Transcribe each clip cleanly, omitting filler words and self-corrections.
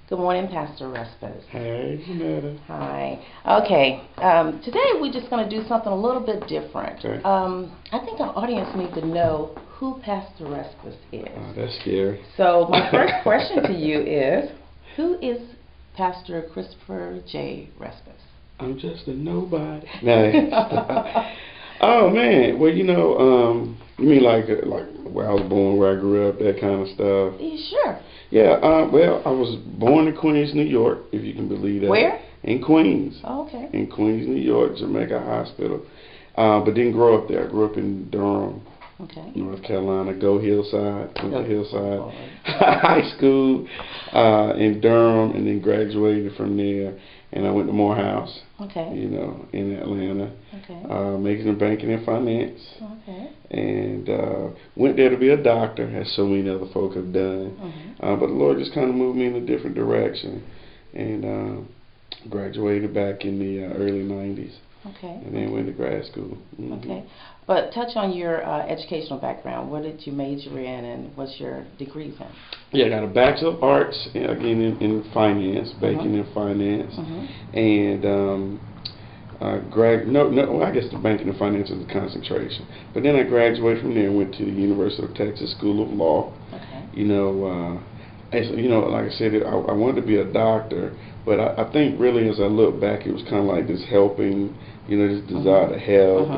Good morning, Pastor Respass. Hey, Janetta. Hi. Okay. Today we're just going to do something a little bit different. Okay. I think our audience needs to know who Pastor Respass is. Oh, that's scary. So my first question to you is, who is Pastor Christopher J. Respass? I'm just a nobody. No. Oh man. Well, you mean like where I was born, where I grew up, that kind of stuff. Sure. Yeah. Well, I was born in Queens, New York, if you can believe that. Where? In Queens. Oh, okay. In Queens, New York, Jamaica Hospital. But didn't grow up there. I grew up in Durham. Okay. North Carolina, go Hillside, went to Hillside Oh. High School in Durham, and then graduated from there. And I went to Morehouse, Okay. in Atlanta, Okay. making in banking and finance. Okay. And went there to be a doctor, as so many other folk have done. Mm-hmm. But the Lord just kind of moved me in a different direction, and graduated back in the early 90s. Okay. And then went to grad school. Mm-hmm. Okay. But touch on your educational background. What did you major in, and what's your degrees in? Yeah, I got a Bachelor of Arts, again, in finance, banking and finance. And I guess the banking and finance is the concentration. But then I graduated from there and went to the University of Texas School of Law. Okay. Like I said, I wanted to be a doctor, but I think really as I look back, it was kind of like this helping, this desire to help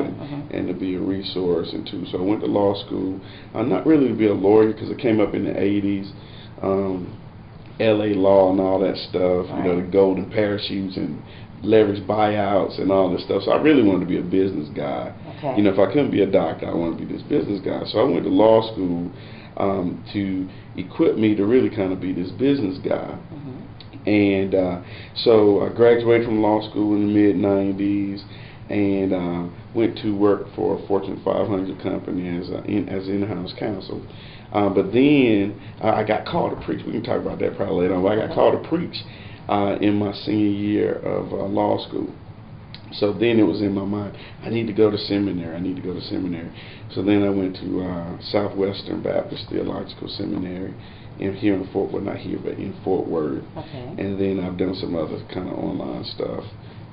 and to be a resource and too. So I went to law school, not really to be a lawyer because it came up in the 80s, LA law and all that stuff, the golden parachutes and leverage buyouts and all this stuff. So I really wanted to be a business guy. Okay. If I couldn't be a doctor, I wanted to be this business guy. So I went to law school to equip me to really kind of be this business guy. And so I graduated from law school in the mid-90s and went to work for a Fortune 500 company as in-house counsel. But then I got called to preach. We can talk about that probably later on. But I got called to preach in my senior year of law school. So then it was in my mind, I need to go to seminary. So then I went to Southwestern Baptist Theological Seminary here in Fort Worth, not here, but in Fort Worth. Okay. And then I've done some other kind of online stuff,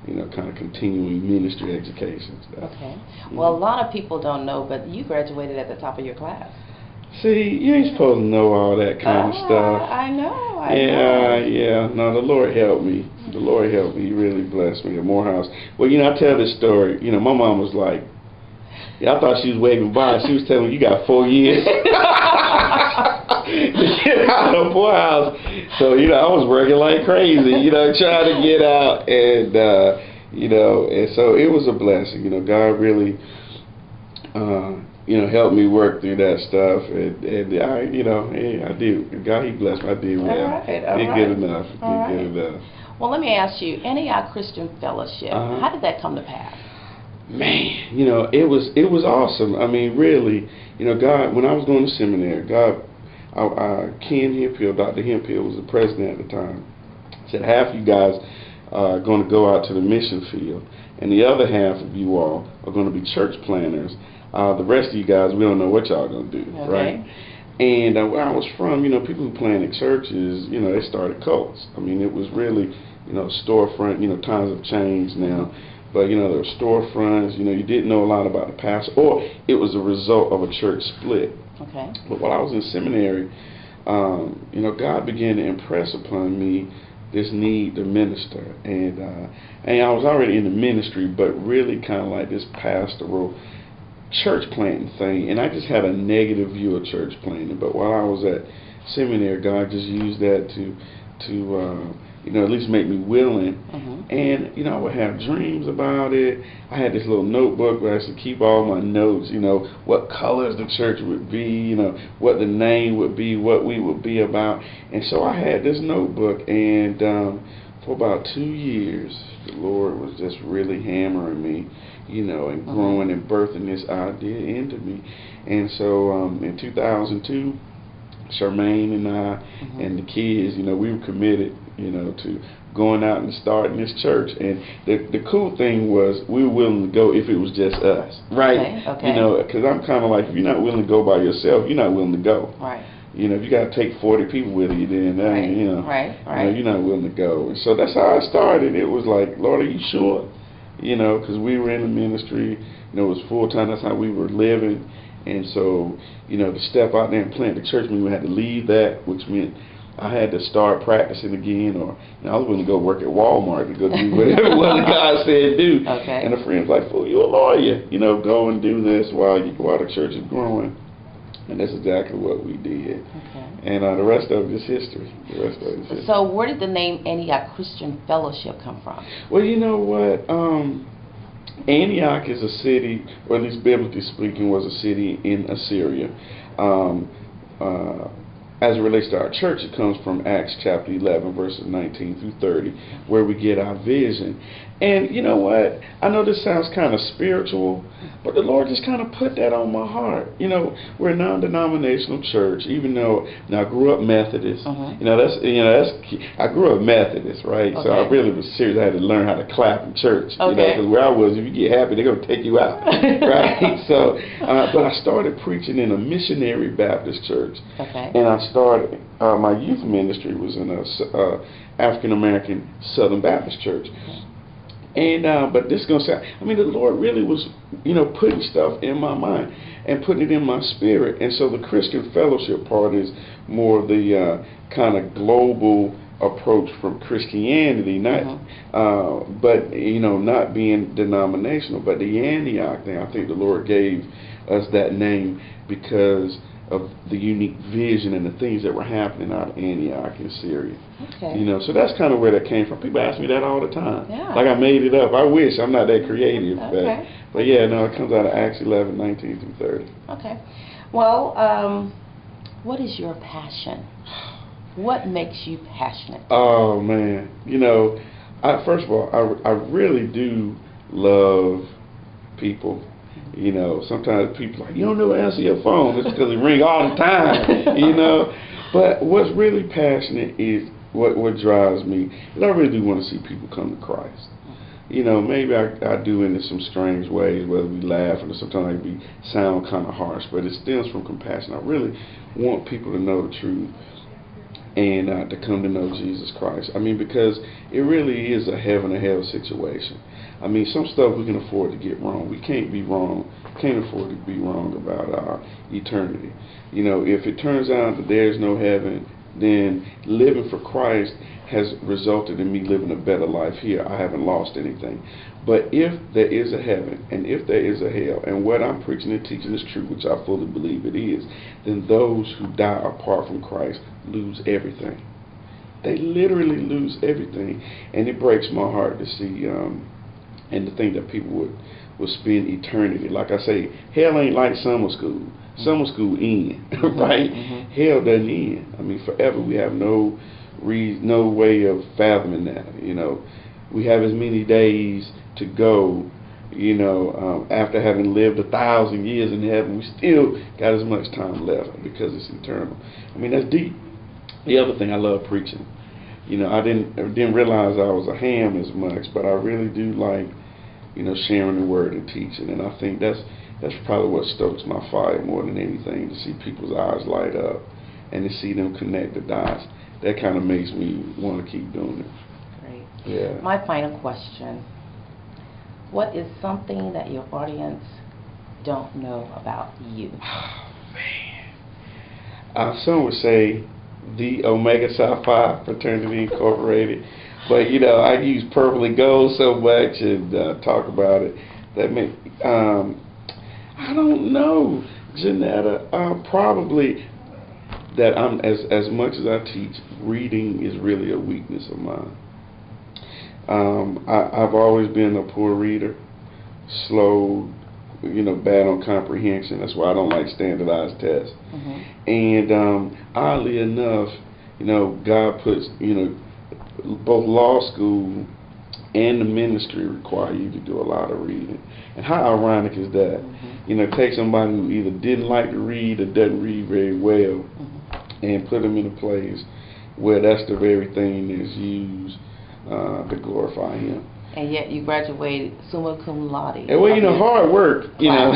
kind of continuing ministry education stuff. Okay. Well, a lot of people don't know, but you graduated at the top of your class. See, you ain't supposed to know all that kind of stuff. I know. Yeah. No, the Lord helped me. The Lord helped me. He really blessed me at Morehouse. Well, I tell this story. My mom was like, I thought she was waving by. She was telling me, you got 4 years to get out of Morehouse. So, I was working like crazy, trying to get out. And, and so it was a blessing. God really, helped me work through that stuff, and I did. God, He blessed me. I did well. All right. Did good enough. Good enough. Well, let me ask you, Antioch Christian Fellowship, how did that come to pass? Man, it was awesome. I mean, really, God, when I was going to seminary, God, Ken Hemphill, Dr. Hemphill was the president at the time, said half of you guys are going to go out to the mission field, and the other half of you all are going to be church planners. The rest of you guys, we don't know what y'all going to do, right? And where I was from, people who planted churches, they started cults. I mean, it was really, storefront, times have changed now. But, there were storefronts, you didn't know a lot about the pastor, or it was a result of a church split. Okay. But while I was in seminary, God began to impress upon me this need to minister. And I was already in the ministry, but really kind of like this pastoral church planting thing. And I just had a negative view of church planting. But while I was at seminary, God just used that to at least make me willing. And, I would have dreams about it. I had this little notebook where I used to keep all my notes, what colors the church would be, what the name would be, what we would be about. And so I had this notebook, and for about 2 years, the Lord was just really hammering me, and growing and birthing this idea into me. And so in 2002, Charmaine and I and the kids, we were committed, to going out and starting this church. And the cool thing was we were willing to go if it was just us, right? Okay. Because I'm kind of like, if you're not willing to go by yourself, you're not willing to go. Right. You know, if you got to take 40 people with you, then that, Right. you know, Right. you know, you're not willing to go. And so that's how I started. It was like, Lord, are you sure? You know, because we were in the ministry. You know, it was full time. That's how we were living. And so, you know, to step out there and plant the church, we had to leave that, which meant I had to start practicing again, or you know, I was willing to go work at Walmart to go do whatever God said do. Okay. And a friend was like, "Fool, you a lawyer? You know, go and do this while the church is growing." And that's exactly what we did. Okay. And the rest of it is history. The rest of it is history. So where did the name Antioch Christian Fellowship come from? Well, you know what? Antioch is a city, or at least biblically speaking, was a city in Assyria. As it relates to our church, it comes from Acts chapter 11, verses 19 through 30, where we get our vision. And you know what? I know this sounds kind of spiritual, but the Lord just kind of put that on my heart. You know, we're a non-denominational church, even though now I grew up Methodist. Uh-huh. I grew up Methodist, right? Okay. So I really was serious. I had to learn how to clap in church. Okay. You know, because where I was, if you get happy, they're gonna take you out, right? So, but I started preaching in a missionary Baptist church. Okay. And I started, my youth ministry was in a African American Southern Baptist church. And but this is gonna sound, I mean, the Lord really was, you know, putting stuff in my mind and putting it in my spirit. And so the Christian fellowship part is more the kind of global approach from Christianity, not but you know, not being denominational. But the Antioch thing, I think the Lord gave us that name because of the unique vision and the things that were happening out of Antioch in Syria. Okay. You know, so that's kind of where that came from. People ask me that all the time. Yeah. Like I made it up. I wish I'm not that creative. Okay. But yeah, no, it comes out of Acts 11, 19 through 30. Okay. Well, what is your passion? What makes you passionate? Oh man, you know, first of all, I really do love people. You know, sometimes people are like, you don't know answer your phone. It's because it ring all the time, you know. But what's really passionate is what drives me is I really do want to see people come to Christ. You know, maybe I do in some strange ways, whether we laugh or sometimes we sound kind of harsh, but it stems from compassion. I really want people to know the truth and to come to know Jesus Christ. I mean, because it really is a heaven or hell situation. I mean, some stuff we can afford to get wrong. We can't be wrong. Can't afford to be wrong about our eternity. You know, if it turns out that there's no heaven, then living for Christ has resulted in me living a better life here. I haven't lost anything. But if there is a heaven and if there is a hell, and what I'm preaching and teaching is true, which I fully believe it is, then those who die apart from Christ lose everything. They literally lose everything. And it breaks my heart to see and to think that people would spend eternity. Like I say, hell ain't like summer school. Summer school end, right? Mm-hmm. Hell doesn't end. I mean, forever. We have no way of fathoming that. You know, we have as many days to go. You know, after having lived 1,000 years in heaven, we still got as much time left because it's eternal. I mean, that's deep. The other thing, I love preaching. You know, I didn't realize I was a ham as much, but I really do like, you know, sharing the word and teaching. And I think that's probably what stokes my fire more than anything, to see people's eyes light up and to see them connect the dots. That kind of makes me want to keep doing it. Great. Yeah. My final question. What is something that your audience don't know about you? Oh, man. Some would say the Omega Psi Phi Fraternity Incorporated. But, you know, I use purple and gold so much and talk about it. That may, I don't know, Janetta. Probably that I'm, as much as I teach, reading is really a weakness of mine. I've always been a poor reader, slow, you know, bad on comprehension. That's why I don't like standardized tests. Mm-hmm. And oddly enough, you know, God puts, you know, both law school and the ministry require you to do a lot of reading. And how ironic is that? Mm-hmm. You know, take somebody who either didn't like to read or doesn't read very well, mm-hmm. and put them in a place where that's the very thing that's used to glorify Him. And yet you graduated summa cum laude. And well, you know, hard work, you know.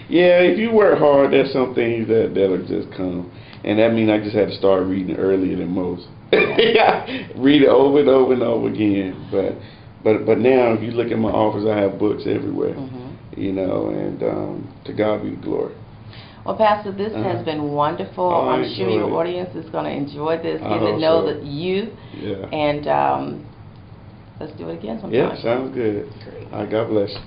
Yeah, if you work hard, there's some things that'll just come. and that means I just had to start reading earlier than most. Read it over and over and over again. But now, if you look at my office, I have books everywhere. You know, and to God be the glory. Well, Pastor, this has been wonderful. Oh, I'm sure your it. audience is going to enjoy this, I get to hope know so. the youth. Yeah. And let's do it again sometime. Yeah, sounds good. Great. All right, God bless you.